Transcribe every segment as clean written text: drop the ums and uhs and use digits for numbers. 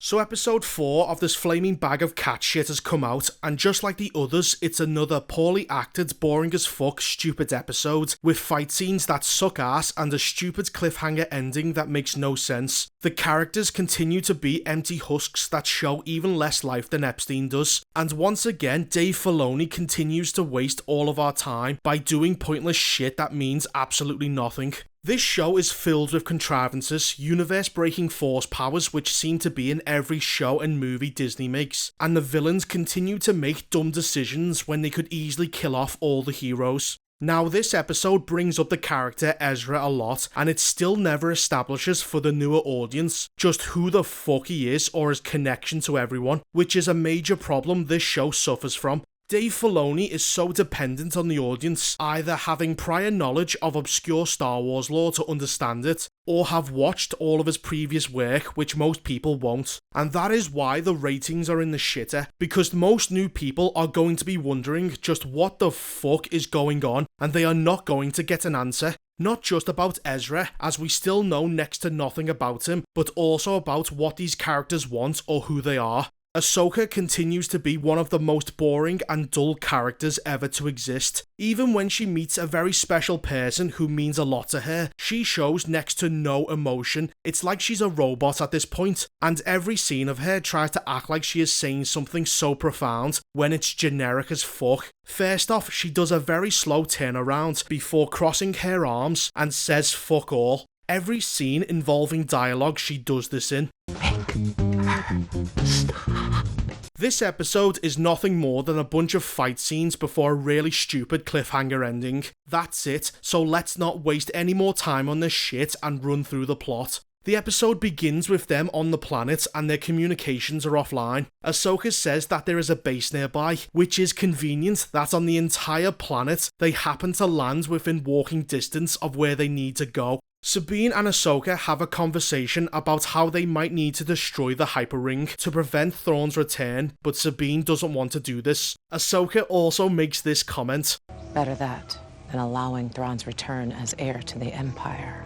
So episode 4 of this flaming bag of cat shit has come out, and just like the others, it's another poorly acted, boring as fuck, stupid episode, with fight scenes that suck ass and a stupid cliffhanger ending that makes no sense. The characters continue to be empty husks that show even less life than Epstein does, and once again, Dave Filoni continues to waste all of our time by doing pointless shit that means absolutely nothing. This show is filled with contrivances, universe-breaking force powers which seem to be in every show and movie Disney makes, and the villains continue to make dumb decisions when they could easily kill off all the heroes. Now this episode brings up the character Ezra a lot, and it still never establishes for the newer audience just who the fuck he is or his connection to everyone, which is a major problem this show suffers from. Dave Filoni is so dependent on the audience either having prior knowledge of obscure Star Wars lore to understand it, or have watched all of his previous work, which most people won't. And that is why the ratings are in the shitter, because most new people are going to be wondering just what the fuck is going on, and they are not going to get an answer. Not just about Ezra, as we still know next to nothing about him, but also about what these characters want or who they are. Ahsoka continues to be one of the most boring and dull characters ever to exist. Even when she meets a very special person who means a lot to her, she shows next to no emotion. It's like she's a robot at this point, and every scene of her tries to act like she is saying something so profound when it's generic as fuck. First off, she does a very slow turnaround before crossing her arms and says fuck all. Every scene involving dialogue she does this in. This episode is nothing more than a bunch of fight scenes before a really stupid cliffhanger ending. That's it, so let's not waste any more time on this shit and run through the plot. The episode begins with them on the planet and their communications are offline. Ahsoka says that there is a base nearby, which is convenient that on the entire planet they happen to land within walking distance of where they need to go. Sabine and Ahsoka have a conversation about how they might need to destroy the hyperring to prevent Thrawn's return, but Sabine doesn't want to do this. Ahsoka also makes this comment. Better that than allowing Thrawn's return as heir to the Empire.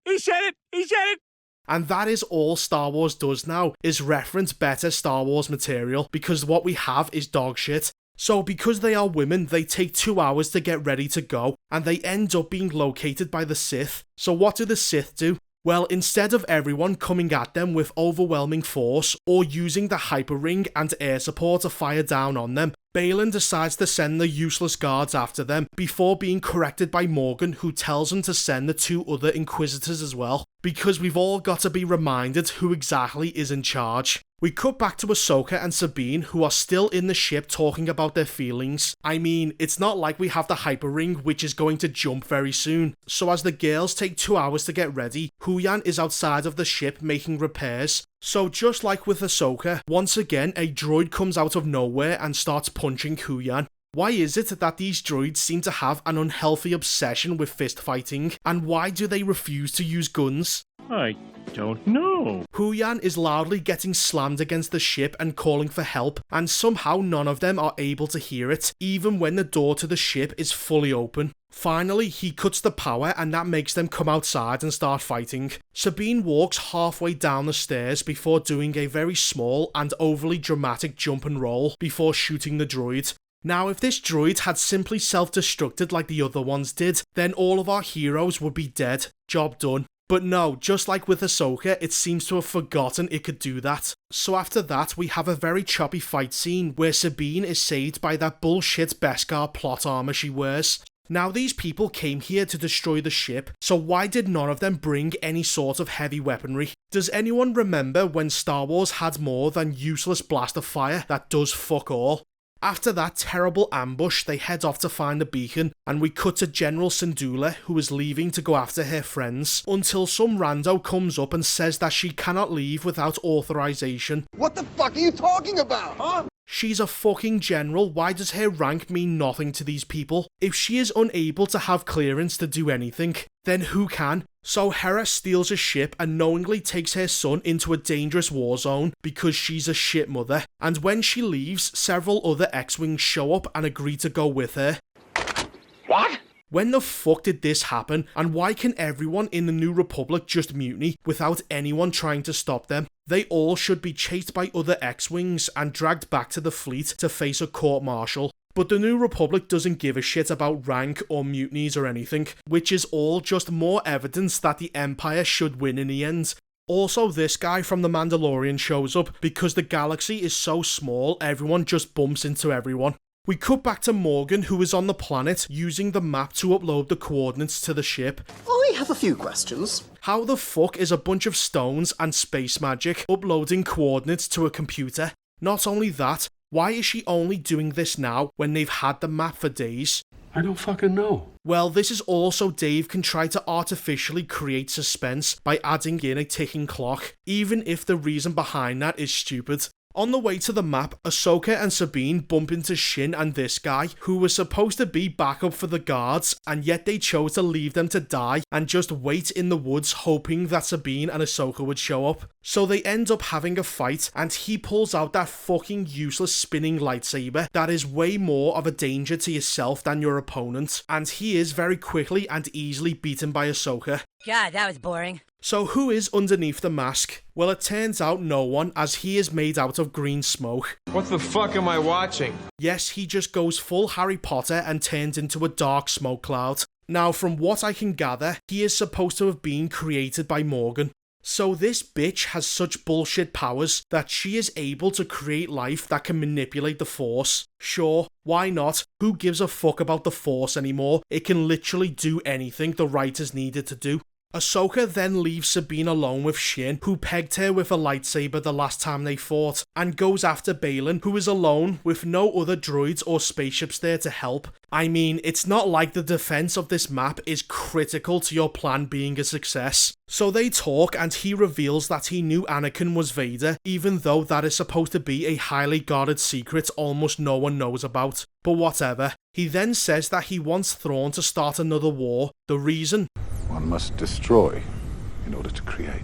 He said it! And that is all Star Wars does now, is reference better Star Wars material, because what we have is dog shit. So because they are women, they take 2 hours to get ready to go, and they end up being located by the Sith. So what do the Sith do? Well, instead of everyone coming at them with overwhelming force, or using the hyperring and air support to fire down on them, Baylan decides to send the useless guards after them, before being corrected by Morgan, who tells him to send the 2 other Inquisitors as well, because we've all got to be reminded who exactly is in charge. We cut back to Ahsoka and Sabine, who are still in the ship talking about their feelings. I mean, it's not like we have the hyperring, which is going to jump very soon. So as the girls take 2 hours to get ready, Huyan is outside of the ship making repairs. So just like with Ahsoka, once again a droid comes out of nowhere and starts punching Huyan. Why is it that these droids seem to have an unhealthy obsession with fist fighting, and why do they refuse to use guns? I don't know. Huyan is loudly getting slammed against the ship and calling for help, and somehow none of them are able to hear it, even when the door to the ship is fully open. Finally, he cuts the power and that makes them come outside and start fighting. Sabine walks halfway down the stairs before doing a very small and overly dramatic jump and roll before shooting the droid. Now, if this droid had simply self-destructed like the other ones did, then all of our heroes would be dead. Job done. But no, just like with Ahsoka, it seems to have forgotten it could do that. So after that, we have a very choppy fight scene where Sabine is saved by that bullshit Beskar plot armor she wears. Now, these people came here to destroy the ship, so why did none of them bring any sort of heavy weaponry? Does anyone remember when Star Wars had more than useless blaster fire that does fuck all? After that terrible ambush, they head off to find the beacon, and we cut to General Syndulla, who is leaving to go after her friends, until some rando comes up and says that she cannot leave without authorization. What the fuck are you talking about, huh? She's a fucking general, why does her rank mean nothing to these people? If she is unable to have clearance to do anything, then who can? So Hera steals a ship and knowingly takes her son into a dangerous war zone because she's a shit mother, and when she leaves, several other X-Wings show up and agree to go with her. What? When the fuck did this happen, and why can everyone in the New Republic just mutiny without anyone trying to stop them? They all should be chased by other X-Wings and dragged back to the fleet to face a court-martial. But the New Republic doesn't give a shit about rank or mutinies or anything, which is all just more evidence that the Empire should win in the end. Also, this guy from The Mandalorian shows up because the galaxy is so small, everyone just bumps into everyone. We cut back to Morgan, who is on the planet, using the map to upload the coordinates to the ship. I have a few questions. How the fuck is a bunch of stones and space magic uploading coordinates to a computer? Not only that, why is she only doing this now when they've had the map for days? I don't fucking know. Well, this is also Dave can try to artificially create suspense by adding in a ticking clock, even if the reason behind that is stupid. On the way to the map, Ahsoka and Sabine bump into Shin and this guy, who was supposed to be backup for the guards, and yet they chose to leave them to die and just wait in the woods hoping that Sabine and Ahsoka would show up. So they end up having a fight, and he pulls out that fucking useless spinning lightsaber that is way more of a danger to yourself than your opponent, and he is very quickly and easily beaten by Ahsoka. God, that was boring. So who is underneath the mask? Well, it turns out no one, as he is made out of green smoke. What the fuck am I watching? Yes, he just goes full Harry Potter and turns into a dark smoke cloud. Now, from what I can gather, he is supposed to have been created by Morgan. So this bitch has such bullshit powers that she is able to create life that can manipulate the Force. Sure, why not? Who gives a fuck about the Force anymore? It can literally do anything the writers need it to do. Ahsoka then leaves Sabine alone with Shin, who pegged her with a lightsaber the last time they fought, and goes after Baylan, who is alone with no other droids or spaceships there to help. I mean, it's not like the defense of this map is critical to your plan being a success. So they talk, and he reveals that he knew Anakin was Vader, even though that is supposed to be a highly guarded secret almost no one knows about. But whatever. He then says that he wants Thrawn to start another war. The reason? One must destroy in order to create.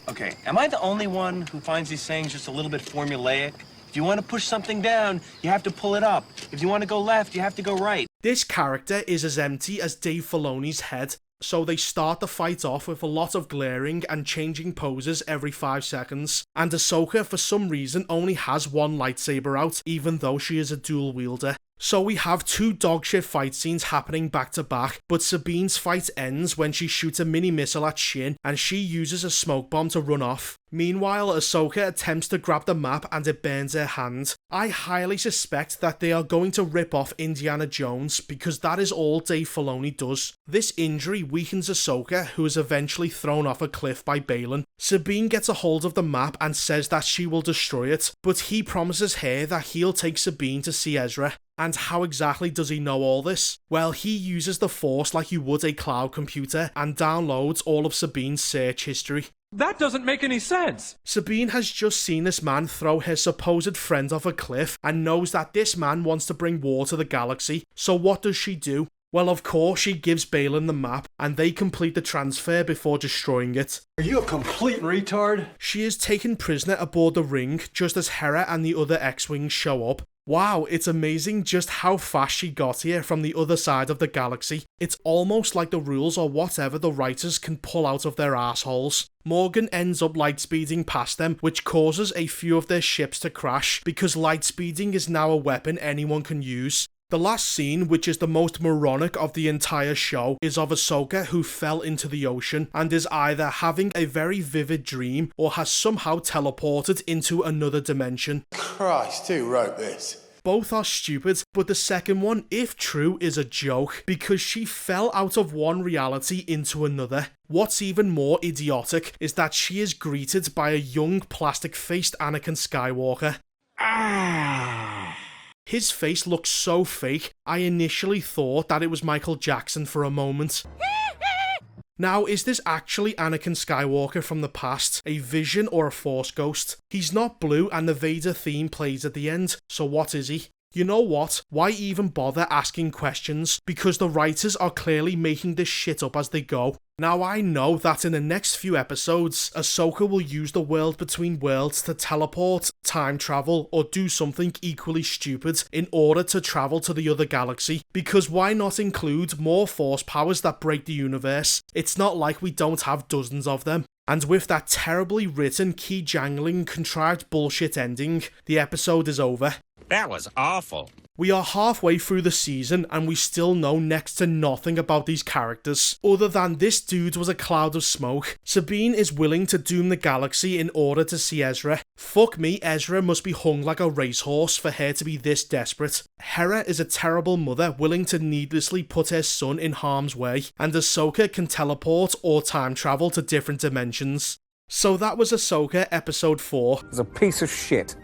Okay, am I the only one who finds these sayings just a little bit formulaic? If you want to push something down, you have to pull it up. If you want to go left, you have to go right. This character is as empty as Dave Filoni's head. So they start the fight off with a lot of glaring and changing poses every 5 seconds, and Ahsoka for some reason only has one lightsaber out, even though she is a dual wielder. So we have 2 dogshit fight scenes happening back to back, but Sabine's fight ends when she shoots a mini missile at Shin and she uses a smoke bomb to run off. Meanwhile, Ahsoka attempts to grab the map and it burns her hand. I highly suspect that they are going to rip off Indiana Jones because that is all Dave Filoni does. This injury weakens Ahsoka, who is eventually thrown off a cliff by Baylan. Sabine gets a hold of the map and says that she will destroy it, but he promises her that he'll take Sabine to see Ezra. And how exactly does he know all this? Well, he uses the Force like you would a cloud computer and downloads all of Sabine's search history. That doesn't make any sense. Sabine has just seen this man throw her supposed friend off a cliff and knows that this man wants to bring war to the galaxy. So what does she do? Well, of course, she gives Baylan the map and they complete the transfer before destroying it. Are you a complete retard? She is taken prisoner aboard the ring just as Hera and the other X-Wings show up. Wow, it's amazing just how fast she got here from the other side of the galaxy. It's almost like the rules or whatever the writers can pull out of their assholes. Morgan ends up lightspeeding past them, which causes a few of their ships to crash because lightspeeding is now a weapon anyone can use. The last scene, which is the most moronic of the entire show, is of Ahsoka who fell into the ocean and is either having a very vivid dream or has somehow teleported into another dimension. Christ, who wrote this? Both are stupid, but the second one, if true, is a joke because she fell out of one reality into another. What's even more idiotic is that she is greeted by a young plastic-faced Anakin Skywalker. His face looks so fake, I initially thought that it was Michael Jackson for a moment. Now, is this actually Anakin Skywalker from the past, a vision or a Force ghost? He's not blue and the Vader theme plays at the end, so what is he? You know what? Why even bother asking questions? Because the writers are clearly making this shit up as they go. Now I know that in the next few episodes, Ahsoka will use the world between worlds to teleport, time travel, or do something equally stupid in order to travel to the other galaxy. Because why not include more Force powers that break the universe? It's not like we don't have dozens of them. And with that terribly written, key jangling, contrived bullshit ending, the episode is over. That was awful. We are halfway through the season and we still know next to nothing about these characters, other than this dude was a cloud of smoke. Sabine is willing to doom the galaxy in order to see Ezra. Fuck me, Ezra must be hung like a racehorse for her to be this desperate. Hera is a terrible mother willing to needlessly put her son in harm's way, and Ahsoka can teleport or time travel to different dimensions. So that was Ahsoka episode 4. It's a piece of shit.